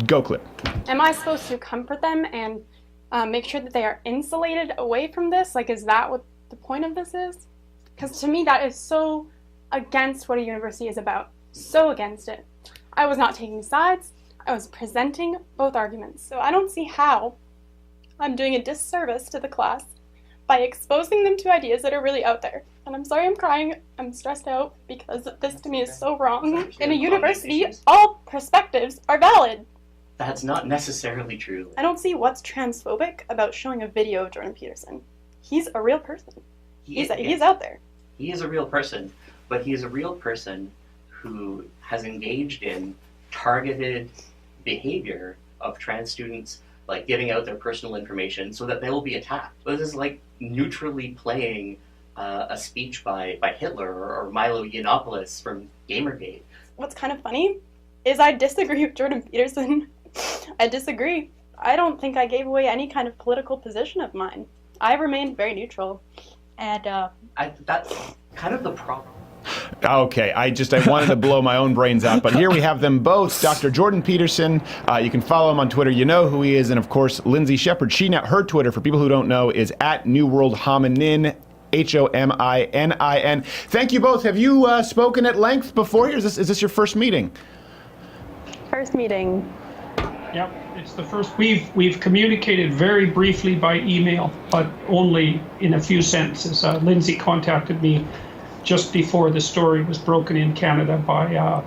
Go clip. Am I supposed to comfort them and make sure that they are insulated away from this? Like, is that what the point of this is? Because to me, that is so against what a university is about. So against it. I was not taking sides. I was presenting both arguments. So I don't see how I'm doing a disservice to the class by exposing them to ideas that are really out there. And I'm sorry I'm crying. I'm stressed out because this to me is so wrong. In a university, all perspectives are valid. That's not necessarily true. I don't see what's transphobic about showing a video of Jordan Peterson. He's a real person. He's out there. He is a real person, but he is a real person who has engaged in targeted behavior of trans students, like giving out their personal information so that they will be attacked. This is like neutrally playing a speech by Hitler or Milo Yiannopoulos from Gamergate. What's kind of funny is I disagree with Jordan Peterson. I disagree. I don't think I gave away any kind of political position of mine. I remained very neutral. And that's kind of the problem. Okay, I wanted to blow my own brains out, but here we have them both. Dr. Jordan Peterson, you can follow him on Twitter, you know who he is, and of course, Lindsay Shepard. Her Twitter, for people who don't know, is at New World Hominin, Hominin. Thank you both. Have you spoken at length before? Is this your first meeting? First meeting. Yep, it's the first. We've communicated very briefly by email, but only in a few sentences. Lindsay contacted me just before the story was broken in Canada by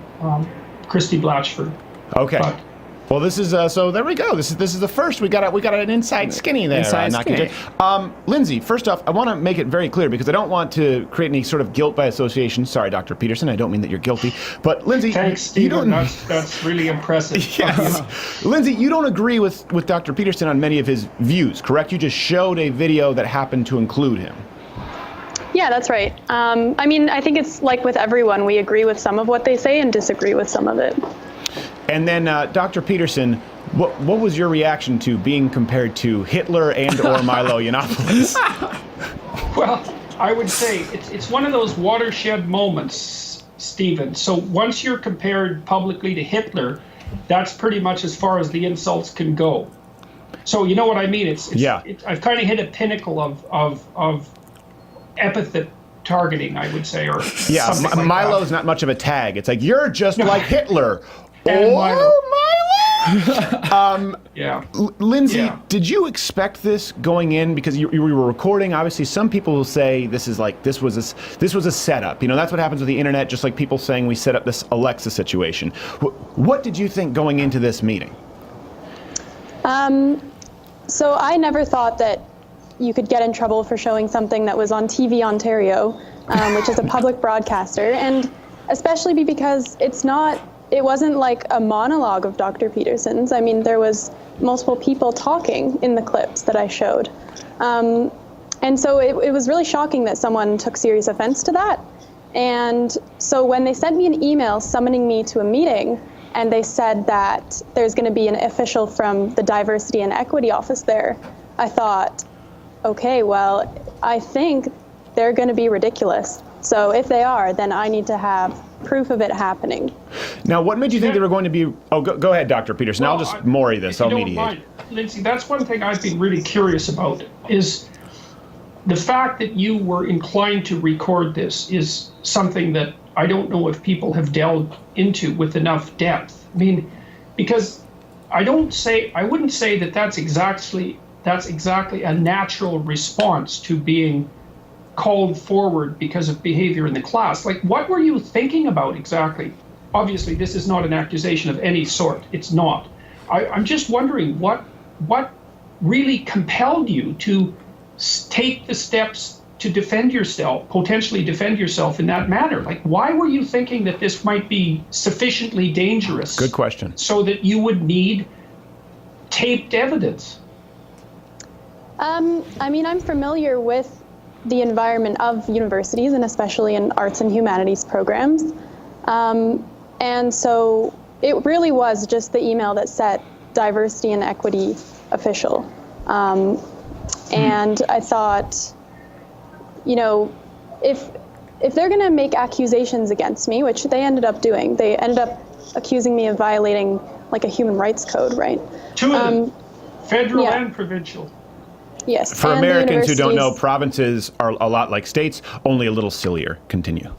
Christy Blatchford. Okay. But, well, this is so. There we go. This is the first. We got an inside skinny there. Skinny. Lindsay, first off, I want to make it very clear because I don't want to create any sort of guilt by association. Sorry, Dr. Peterson. I don't mean that you're guilty. But Lindsay, thanks, Stephen. That's really impressive. Yes. Lindsay, you don't agree with Dr. Peterson on many of his views, correct? You just showed a video that happened to include him. Yeah, that's right. I mean, I think it's like with everyone. We agree with some of what they say and disagree with some of it. And then, Dr. Peterson, what was your reaction to being compared to Hitler and or Milo Yiannopoulos? Well, I would say it's one of those watershed moments, Stephen. So once you're compared publicly to Hitler, that's pretty much as far as the insults can go. So you know what I mean? I've kind of hit a pinnacle of epithet targeting, I would say, or yeah. Something like Milo's that. not much of a tag. It's like you're just like Hitler. And Milo. Yeah. Lindsay, did you expect this going in? Because you were recording. Obviously, some people will say this was a setup. You know, that's what happens with the internet. Just like people saying we set up this Alexa situation. What did you think going into this meeting? So I never thought that you could get in trouble for showing something that was on TV Ontario, which is a public broadcaster, and especially because it wasn't like a monologue of Dr. Peterson's. I mean, there was multiple people talking in the clips that I showed. And so it was really shocking that someone took serious offense to that. And so when they sent me an email summoning me to a meeting, and they said that there's going to be an official from the Diversity and Equity Office there, I thought, okay, well, I think they're going to be ridiculous. So if they are, then I need to have proof of it happening. Now, what made you think they were going to be... Oh, go ahead, Dr. Peterson. Well, I'll just Maury this. I'll mediate. Mind, Lindsay, that's one thing I've been really curious about, is the fact that you were inclined to record this is something that I don't know if people have delved into with enough depth. I mean, because I wouldn't say that that's exactly a natural response to being called forward because of behavior in the class. Like, what were you thinking about exactly? Obviously, this is not an accusation of any sort. It's not. I'm just wondering what really compelled you to take the steps to defend yourself, potentially defend yourself in that manner. Like, why were you thinking that this might be sufficiently dangerous? Good question. So that you would need taped evidence? I mean, I'm familiar with the environment of universities, and especially in arts and humanities programs. And so it really was just the email that said diversity and equity official. And I thought, you know, if they're going to make accusations against me, which they ended up doing, they ended up accusing me of violating like a human rights code, right? Two of them, federal yeah. and provincial. Yes. For and the Americans who don't know, universities- provinces are a lot like states, only a little sillier. Continue.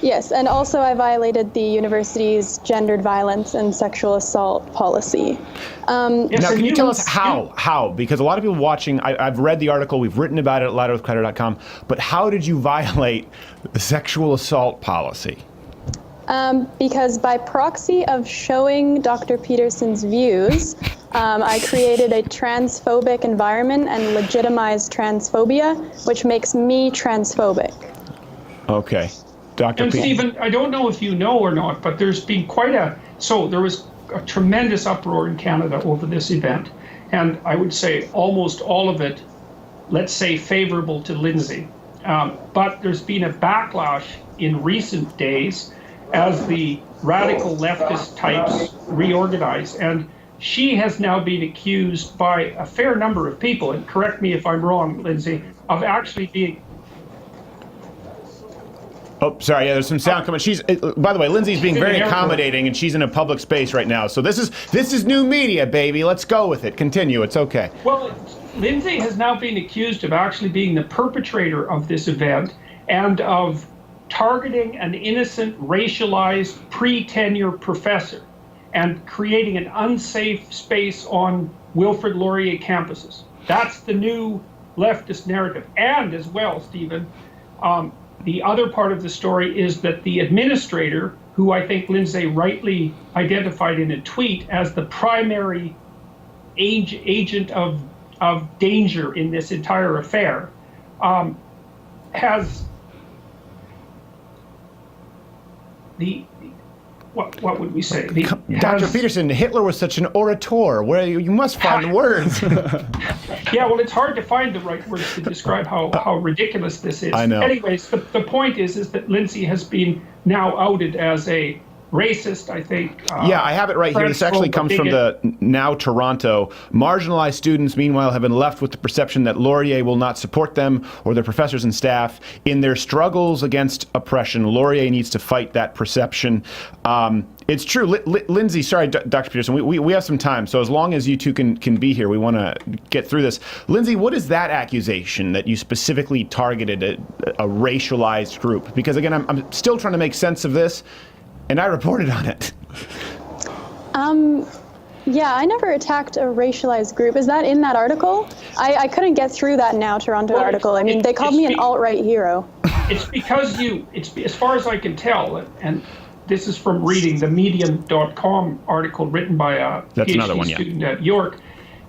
Yes, and also I violated the university's gendered violence and sexual assault policy. Yes, Now, and can you tell us you- how? Because a lot of people watching, I've read the article, we've written about it at louderwithcrowder.com, but how did you violate the sexual assault policy? Because by proxy of showing Dr. Peterson's views, I created a transphobic environment and legitimized transphobia, which makes me transphobic. Okay. Dr. And Peterson. Stephen, I don't know if you know or not, but there's been there was a tremendous uproar in Canada over this event, and I would say almost all of it, let's say, favorable to Lindsay. But there's been a backlash in recent days as the radical leftist types reorganize, and she has now been accused by a fair number of people, and correct me if I'm wrong, Lindsay, of actually being... Oh, sorry. Yeah, there's some sound coming. By the way, Lindsay's being very accommodating, and she's in a public space right now. So this is new media, baby. Let's go with it. Continue. It's okay. Well, Lindsay has now been accused of actually being the perpetrator of this event and of targeting an innocent, racialized, pre-tenure professor and creating an unsafe space on Wilfrid Laurier campuses. That's the new leftist narrative. And as well, Stephen, the other part of the story is that the administrator, who I think Lindsay rightly identified in a tweet as the primary agent of danger in this entire affair, has what would we say? Dr. Peterson, Hitler was such an orator. Where you must find words. Yeah, well, it's hard to find the right words to describe how ridiculous this is. I know. Anyways, the point is that Lindsay has been now outed as a racist, I think. Yeah, I have it right here. This actually comes from the Now Toronto. Marginalized students, meanwhile, have been left with the perception that Laurier will not support them or their professors and staff in their struggles against oppression. Laurier needs to fight that perception. It's true. Lindsay, sorry, Dr. Peterson, we have some time, so as long as you two can be here, we want to get through this. Lindsay, what is that accusation that you specifically targeted a racialized group? Because, again, I'm still trying to make sense of this. And I reported on it. Yeah, I never attacked a racialized group. Is that in that article? I couldn't get through that Now Toronto article. I mean, they called me an alt-right hero. It's because as far as I can tell, and this is from reading the medium.com article written by a PhD student at York.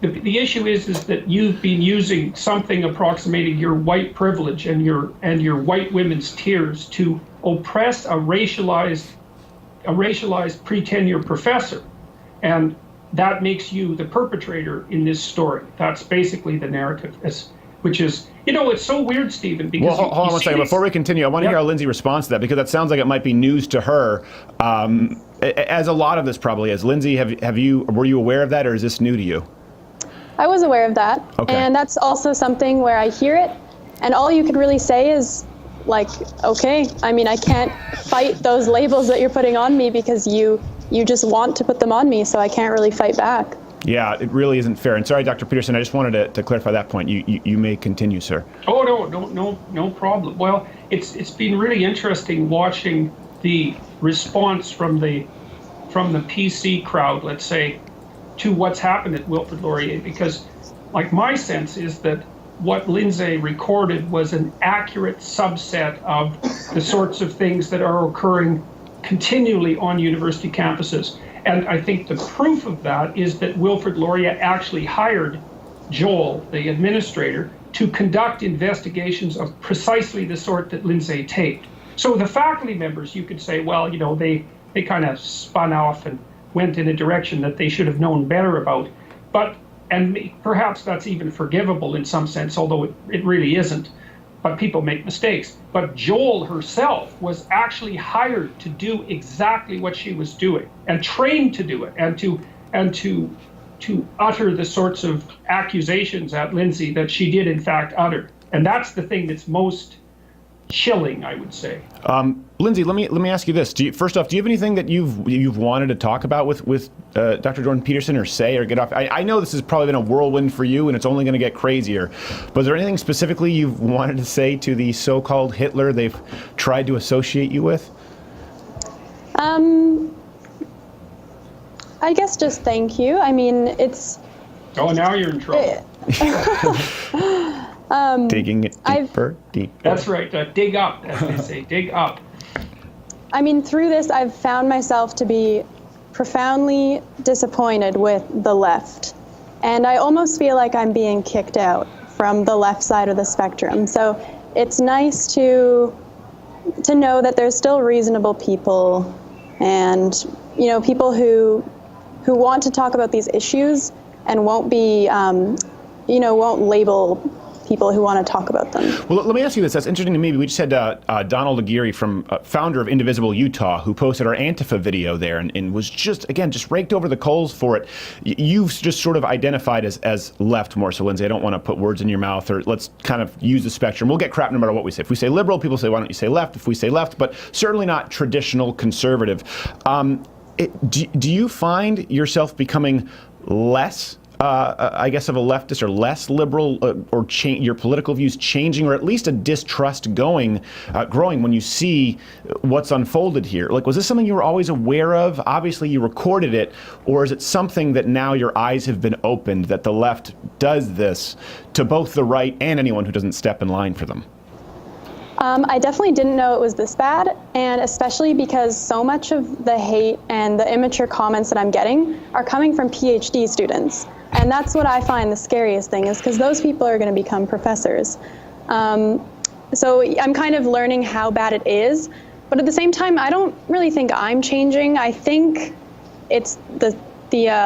The issue is that you've been using something approximating your white privilege and your white women's tears to oppress a racialized pre-tenure professor, and that makes you the perpetrator in this story. That's basically the narrative, which is, it's so weird, Stephen, because... Well, hold on one second. Before we continue, I want to hear how Lindsay responds to that, because that sounds like it might be news to her, as a lot of this probably is. Lindsay, were you aware of that, or is this new to you? I was aware of that, okay. And that's also something where I hear it, and all you could really say is, like, okay, I mean, I can't fight those labels that you're putting on me because you just want to put them on me, so I can't really fight back. Yeah, it really isn't fair. And sorry, Dr. Peterson, I just wanted to clarify that point. You may continue, sir. Oh, no problem. Well, it's been really interesting watching the response from the PC crowd, let's say, to what's happened at Wilfrid Laurier, because, like, my sense is that what Lindsay recorded was an accurate subset of the sorts of things that are occurring continually on university campuses. And I think the proof of that is that Wilfrid Laurier actually hired Joel, the administrator, to conduct investigations of precisely the sort that Lindsay taped. So the faculty members, you could say, well, they kind of spun off and went in a direction that they should have known better about. And perhaps that's even forgivable in some sense, although it really isn't. But people make mistakes. But Joel herself was actually hired to do exactly what she was doing, and trained to do it, and to utter the sorts of accusations at Lindsay that she did in fact utter. And that's the thing that's most chilling, I would say. Lindsay, let me ask you this. First off, do you have anything that you've wanted to talk about with Dr. Jordan Peterson, or say, or get off? I know this has probably been a whirlwind for you, and it's only going to get crazier. But is there anything specifically you've wanted to say to the so-called Hitler they've tried to associate you with? I guess just thank you. I mean, it's... Oh, now you're in trouble. Digging it deeper. That's right. Dig up, as they say. Dig up. I mean, through this, I've found myself to be profoundly disappointed with the left. And I almost feel like I'm being kicked out from the left side of the spectrum. So it's nice to know that there's still reasonable people, and, you know, people who want to talk about these issues and won't be, won't label people who want to talk about them. Well, let me ask you this. That's interesting to me. We just had Donald Aguirre, from founder of Indivisible Utah, who posted our Antifa video there and was just raked over the coals for it. You've just sort of identified as left more so, Lindsay. I don't want to put words in your mouth, or let's kind of use the spectrum. We'll get crap no matter what we say. If we say liberal, people say, why don't you say left? If we say left, but certainly not traditional conservative. Do you find yourself becoming less I guess, of a leftist, or less liberal, or your political views changing, or at least a distrust growing when you see what's unfolded here? Like, was this something you were always aware of? Obviously, you recorded it, or is it something that now your eyes have been opened, that the left does this to both the right and anyone who doesn't step in line for them? I definitely didn't know it was this bad, and especially because so much of the hate and the immature comments that I'm getting are coming from PhD students. And that's what I find the scariest thing, is because those people are going to become professors. So I'm kind of learning how bad it is, but at the same time, I don't really think I'm changing. I think it's the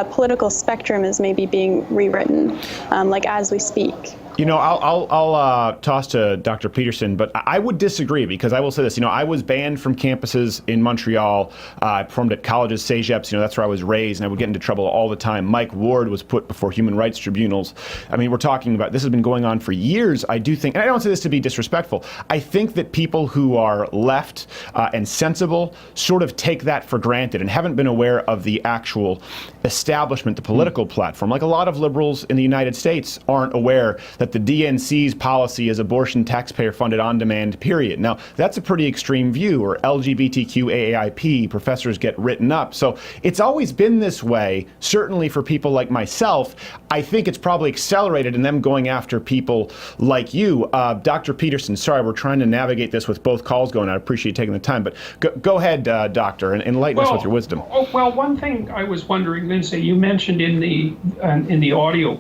political spectrum is maybe being rewritten, as we speak. You know, I'll toss to Dr. Peterson, but I would disagree, because I will say this. You know, I was banned from campuses in Montreal. I performed at colleges, CEGEPs. You know, that's where I was raised, and I would get into trouble all the time. Mike Ward was put before human rights tribunals. I mean, we're talking about, this has been going on for years. I do think, and I don't say this to be disrespectful, I think that people who are left and sensible sort of take that for granted and haven't been aware of the actual establishment, the political platform. Like, a lot of liberals in the United States aren't aware that the DNC's policy is abortion taxpayer funded on demand, period. Now, that's a pretty extreme view. Or LGBTQ AAIP, professors get written up. So it's always been this way, certainly for people like myself. I think it's probably accelerated in them going after people like you. Dr. Peterson, sorry, we're trying to navigate this with both calls going. I appreciate you taking the time, but go ahead, Doctor, and enlighten us with your wisdom. Well, one thing I was wondering, Lindsay, you mentioned in the audio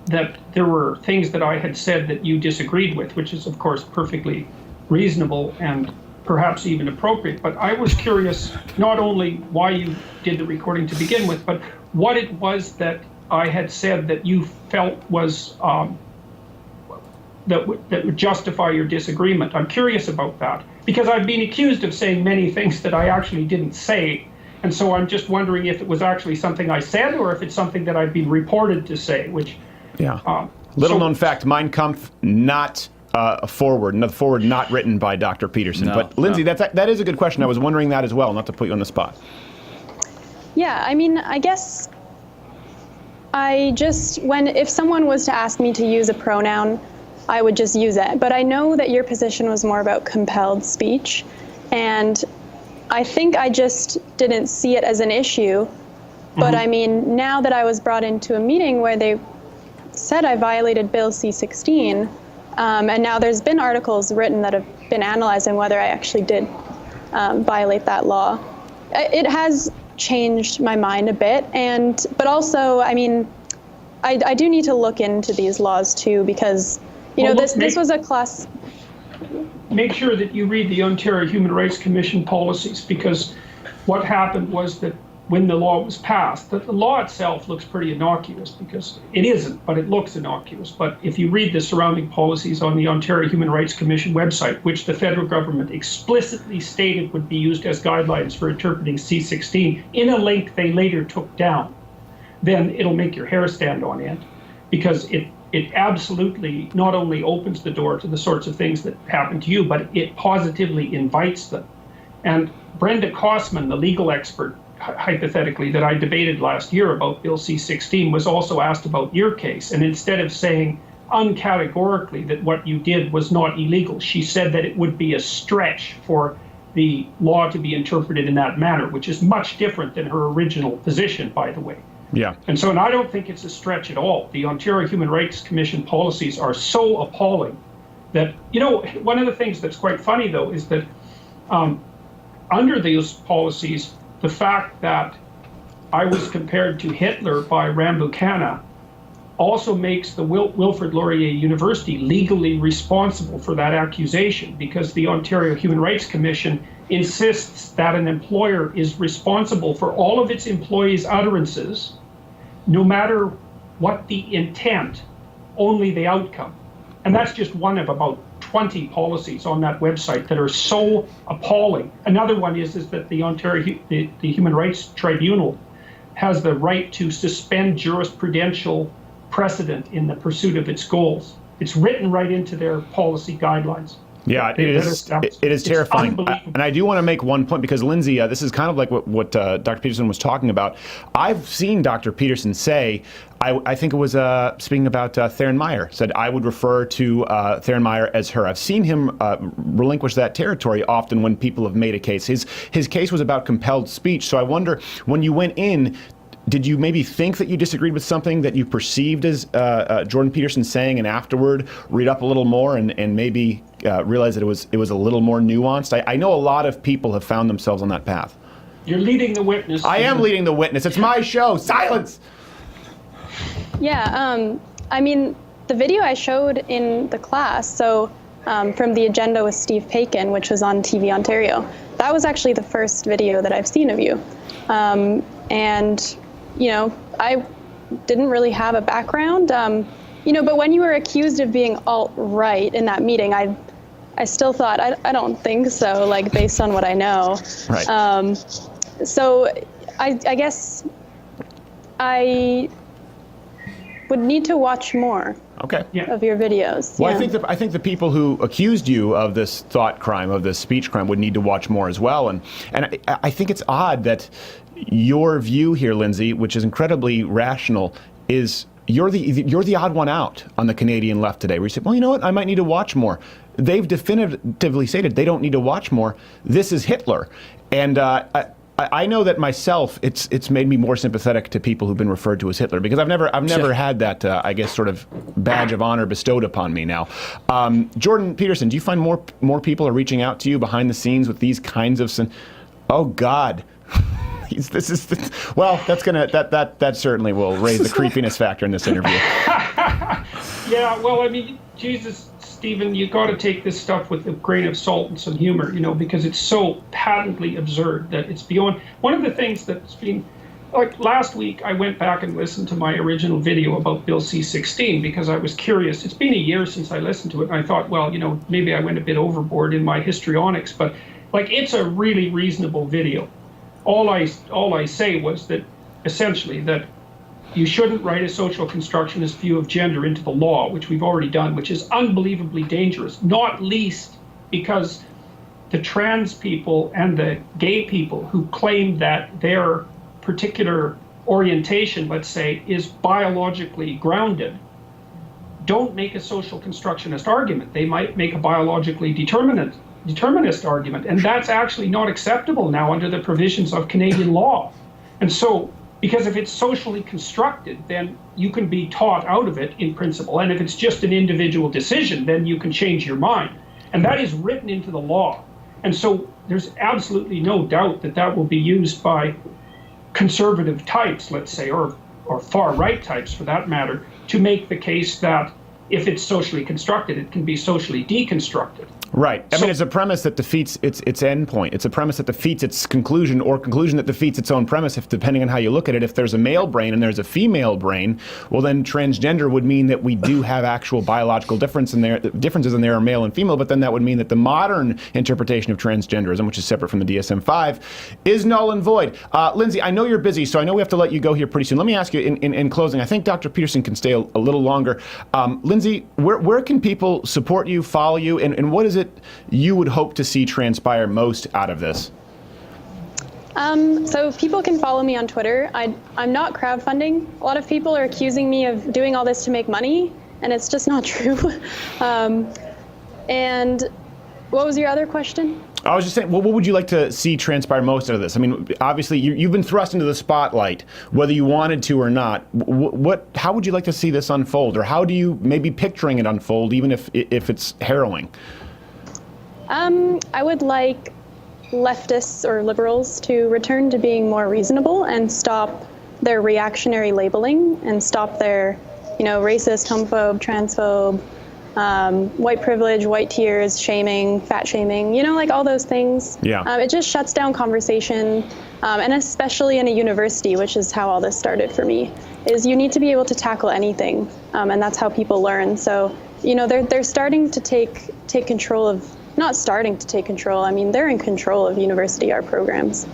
that there were things that I had said that you disagreed with, which is, of course, perfectly reasonable and perhaps even appropriate. But I was curious not only why you did the recording to begin with, but what it was that I had said that you felt was that would justify your disagreement. I'm curious about that, because I've been accused of saying many things that I actually didn't say. And so I'm just wondering if it was actually something I said, or if it's something that I've been reported to say, which... Yeah. Little known fact, Mein Kampf, not a forward not written by Dr. Peterson. No, but Lindsay, that is a good question. I was wondering that as well, not to put you on the spot. Yeah, I mean, I guess if someone was to ask me to use a pronoun, I would just use it. But I know that your position was more about compelled speech, and I think I just didn't see it as an issue. But I mean, now that I was brought into a meeting where they said I violated Bill C-16, and now there's been articles written that have been analyzing whether I actually did violate that law, it has changed my mind a bit. But also, I mean, I do need to look into these laws too, because, this was a class... Make sure that you read the Ontario Human Rights Commission policies, because what happened was that when the law was passed, the law itself looks pretty innocuous, because it isn't, but it looks innocuous. But if you read the surrounding policies on the Ontario Human Rights Commission website, which the federal government explicitly stated would be used as guidelines for interpreting C-16, in a link they later took down, then it'll make your hair stand on end, because it absolutely not only opens the door to the sorts of things that happen to you, but it positively invites them. And Brenda Kossman, the legal expert, hypothetically, that I debated last year about Bill C-16, was also asked about your case. And instead of saying uncategorically that what you did was not illegal, she said that it would be a stretch for the law to be interpreted in that manner, which is much different than her original position, by the way. Yeah. And I don't think it's a stretch at all. The Ontario Human Rights Commission policies are so appalling that, one of the things that's quite funny, though, is that under those policies, the fact that I was compared to Hitler by Rambucana also makes the Wilfrid Laurier University legally responsible for that accusation, because the Ontario Human Rights Commission insists that an employer is responsible for all of its employees' utterances, no matter what the intent, only the outcome. And that's just one of about 20 policies on that website that are so appalling. Another one is that the Ontario the Human Rights Tribunal has the right to suspend jurisprudential precedent in the pursuit of its goals. It's written right into their policy guidelines. Yeah, it is terrifying. And I do want to make one point, because Lindsay, this is kind of like what Dr. Peterson was talking about. I've seen Dr. Peterson say, I think it was speaking about Theron Meyer, said I would refer to Theron Meyer as her. I've seen him relinquish that territory often when people have made a case. His case was about compelled speech. So I wonder, when you went in, did you maybe think that you disagreed with something that you perceived as Jordan Peterson saying, and afterward read up a little more and maybe realize that it was a little more nuanced? I know a lot of people have found themselves on that path. You're leading the witness. I am leading the witness. It's my show. Silence! Yeah, I mean, the video I showed in the class, so from the agenda with Steve Paikin, which was on TV Ontario, that was actually the first video that I've seen of you. And I didn't really have a background, but when you were accused of being alt-right in that meeting, I still thought, I don't think so, like, based on what I know. Right. So I guess I would need to watch more of your videos. Well, yeah. I think the people who accused you of this thought crime, of this speech crime, would need to watch more as well. And I think it's odd that your view here, Lindsay, which is incredibly rational, is you're the odd one out on the Canadian left today, where you say, well, you know what, I might need to watch more. They've definitively stated they don't need to watch more. This is Hitler. And I know that myself, it's made me more sympathetic to people who've been referred to as Hitler, because I've never had that, I guess, sort of badge of honor bestowed upon me now. Jordan Peterson, do you find more people are reaching out to you behind the scenes with these kinds of oh God. That certainly will raise the creepiness factor in this interview. Yeah, well, I mean, Jesus, Stephen, you got to take this stuff with a grain of salt and some humor, because it's so patently absurd that it's beyond. One of the things that's been, like last week, I went back and listened to my original video about Bill C-16 because I was curious. It's been a year since I listened to it, and I thought, well, maybe I went a bit overboard in my histrionics, but it's a really reasonable video. All I say was that, essentially, that you shouldn't write a social constructionist view of gender into the law, which we've already done, which is unbelievably dangerous, not least because the trans people and the gay people who claim that their particular orientation, let's say, is biologically grounded, don't make a social constructionist argument. They might make a biologically determinist argument, and that's actually not acceptable now under the provisions of Canadian law. And so, because if it's socially constructed, then you can be taught out of it in principle, and if it's just an individual decision, then you can change your mind. And that is written into the law. And so there's absolutely no doubt that will be used by conservative types, let's say, or far-right types for that matter, to make the case that if it's socially constructed, it can be socially deconstructed. Right. I mean, it's a premise that defeats its end point. It's a premise that defeats its conclusion, or conclusion that defeats its own premise, if depending on how you look at it. If there's a male brain and there's a female brain, well, then transgender would mean that we do have actual biological differences in there are male and female, but then that would mean that the modern interpretation of transgenderism, which is separate from the DSM-5, is null and void. Lindsay, I know you're busy, so I know we have to let you go here pretty soon. Let me ask you in closing, I think Dr. Peterson can stay a little longer. Lindsay, where can people support you, follow you, and what is it you would hope to see transpire most out of this? So people can follow me on Twitter. I'm not crowdfunding. A lot of people are accusing me of doing all this to make money, and it's just not true. And what was your other question? I was just saying, well, what would you like to see transpire most out of this? I mean, obviously, you've been thrust into the spotlight, whether you wanted to or not. How would you like to see this unfold, or how do you maybe picturing it unfold, even if it's harrowing? I would like leftists or liberals to return to being more reasonable and stop their reactionary labeling and stop their, racist, homophobe, transphobe, white privilege, white tears, shaming, fat shaming, like all those things. Yeah. It just shuts down conversation, and especially in a university, which is how all this started for me, is you need to be able to tackle anything, and that's how people learn. So, they're starting to take control of, not starting to take control, I mean, they're in control of university art programs.